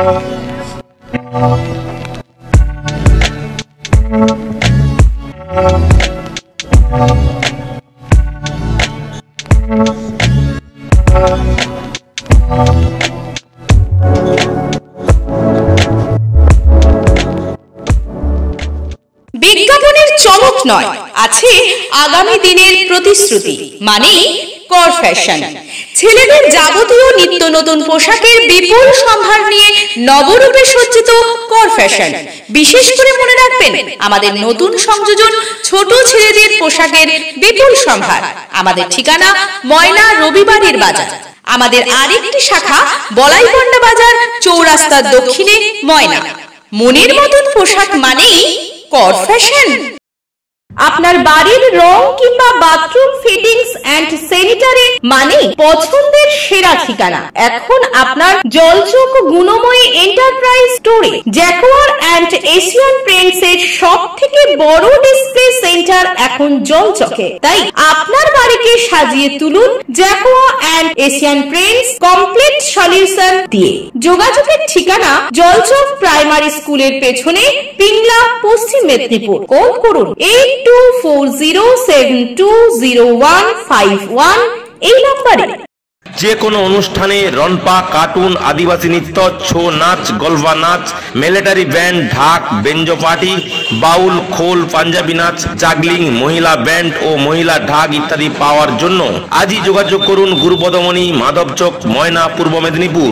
বিজ্ঞাপনের চমক নয়, আছে আগামী দিনের প্রতিশ্রুতি, মানে কর ফ্যাশন। ছেলেদের যাবতীয় নিত্য নতুন পোশাকের বিপুল সম্ভার নিয়ে নবরূপে সজ্জিত কর ফ্যাশন। বিশেষ করে মনে রাখবেন, আমাদের নতুন সংযোজন ছোট ছেলেদের পোশাকের বিপুল সম্ভার। আমাদের ঠিকানা ময়না রবিবারের বাজার। আমাদের আরেকটি শাখা বলাইপন্ডা বাজার, চৌরাস্তার দক্ষিণে ময়না। মনের মতন পোশাক মানেই কর ফ্যাশন। আপনার বাড়ির রং কিংবা বাথরুম ফিটিংস এন্ড স্যানিটারি মানে পছন্দের সেরা ঠিকানা। এখন আপনার জলচক গুণময়ী এন্টারপ্রাইজ স্টোরে জ্যাকোয়ার এন্ড এশিয়ান পেইন্টস এর সবথেকে বড় ডিসপ্লে সেন্টার এখন জলচকে। তাই আপনার বাড়িকে সাজিয়ে তুলুন Jaquar and Asian Paints complete solution দিয়ে। যোগাযোগের ঠিকানা জলচক প্রাইমারি স্কুলের পেছনে, পিংলা, পশ্চিম মেদিনীপুর। কল করুন 8240720151 এই নম্বরে। যে কোনো অনুষ্ঠানে রনপা, কার্টুন, আদিবাসী নৃত্য, ছৌ নাচ, গলফা নাচ, মিলিটারি ব্যান্ড, ঢাক, বেঞ্জো পার্টি, বাউল, খোল, পাঞ্জাবি নাচ, জাগলিং, মহিলা ব্যান্ড ও মহিলা ঢাক ইত্যাদি পাওয়ার জন্য আজই যোগাযোগ করুন গুরুপদমণি, মাধবচক, ময়না, পূর্ব মেদিনীপুর।